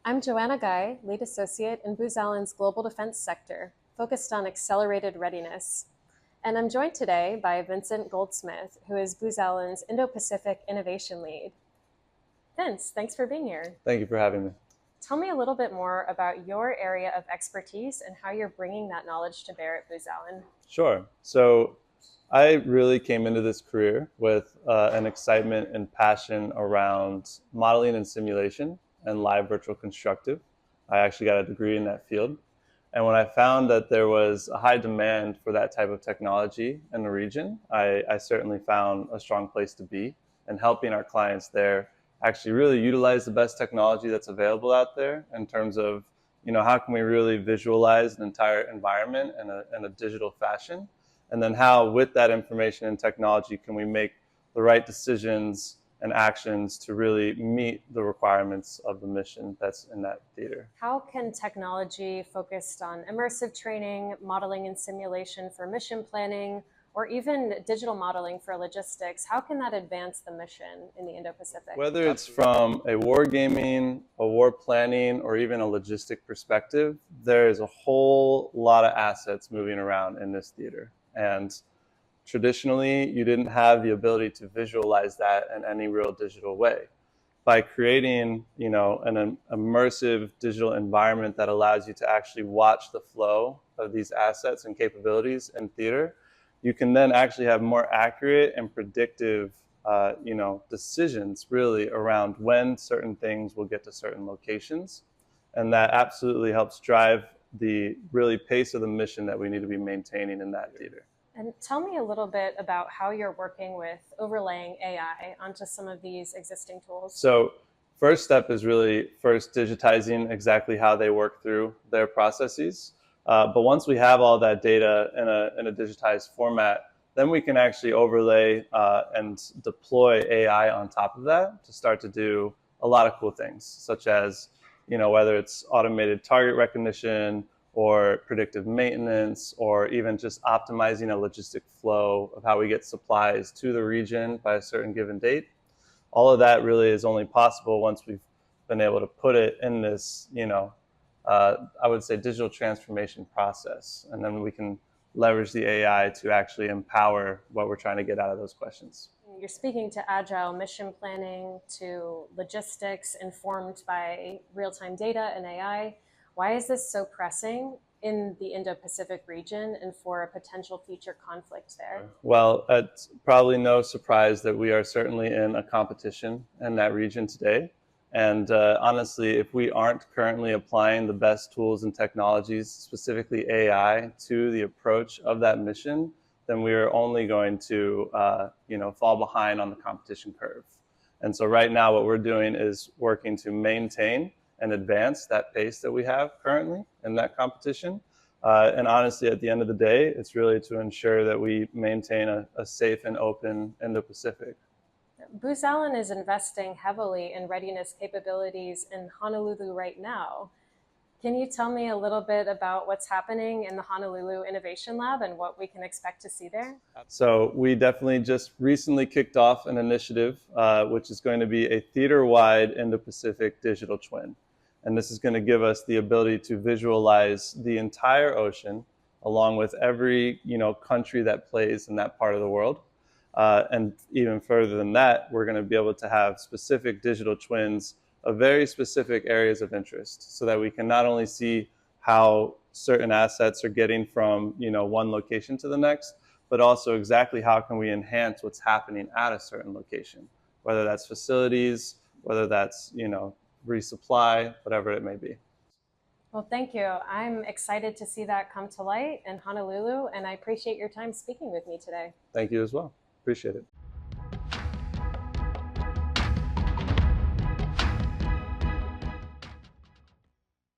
I'm Joanna Guy, Lead Associate in Booz Allen's Global Defense Sector, focused on accelerated readiness. And I'm joined today by Vincent Goldsmith, who is Booz Allen's Indo-Pacific Innovation Lead. Vince, thanks for being here. Thank you for having me. Tell me a little bit more about your area of expertise and how you're bringing that knowledge to bear at Booz Allen. Sure. So I really came into this career with an excitement and passion around modeling and simulation and live virtual constructive. I actually got a degree in that field. And when I found that there was a high demand for that type of technology in the region, I certainly found a strong place to be, and helping our clients there actually really utilize the best technology that's available out there in terms of, how can we really visualize an entire environment in a digital fashion? And then how, with that information and technology, can we make the right decisions and actions to really meet the requirements of the mission that's in that theater? How can technology focused on immersive training, modeling and simulation for mission planning, or even digital modeling for logistics, how can that advance the mission in the Indo-Pacific? Whether it's from a war gaming, a war planning, or even a logistic perspective, there is a whole lot of assets moving around in this theater. And traditionally, you didn't have the ability to visualize that in any real digital way. By creating, an immersive digital environment that allows you to actually watch the flow of these assets and capabilities in theater, you can then actually have more accurate and predictive, decisions really around when certain things will get to certain locations. And that absolutely helps drive the really pace of the mission that we need to be maintaining in that theater. And tell me a little bit about how you're working with overlaying AI onto some of these existing tools. So first step is really first digitizing exactly how they work through their processes. But once we have all that data in a digitized format, then we can actually overlay and deploy AI on top of that to start to do a lot of cool things, such as, whether it's automated target recognition or predictive maintenance, or even just optimizing a logistic flow of how we get supplies to the region by a certain given date. All of that really is only possible once we've been able to put it in this, I would say, digital transformation process. And then we can leverage the AI to actually empower what we're trying to get out of those questions. You're speaking to agile mission planning, to logistics informed by real-time data and AI. Why is this so pressing in the Indo-Pacific region and for a potential future conflict there? Well, it's probably no surprise that we are certainly in a competition in that region today. And honestly, if we aren't currently applying the best tools and technologies, specifically AI, to the approach of that mission, then we are only going to fall behind on the competition curve. And so right now what we're doing is working to maintain and advance that pace that we have currently in that competition. And honestly, at the end of the day, it's really to ensure that we maintain a safe and open Indo-Pacific. Booz Allen is investing heavily in readiness capabilities in Honolulu right now. Can you tell me a little bit about what's happening in the Honolulu Innovation Lab and what we can expect to see there? So we definitely just recently kicked off an initiative, which is going to be a theater-wide Indo-Pacific digital twin. And this is going to give us the ability to visualize the entire ocean, along with every country that plays in that part of the world. And even further than that, we're going to be able to have specific digital twins of very specific areas of interest, so that we can not only see how certain assets are getting from one location to the next, but also exactly how can we enhance what's happening at a certain location, whether that's facilities, whether that's resupply, whatever it may be. Well, thank you. I'm excited to see that come to light in Honolulu, and I appreciate your time speaking with me today. Thank you as well. Appreciate it.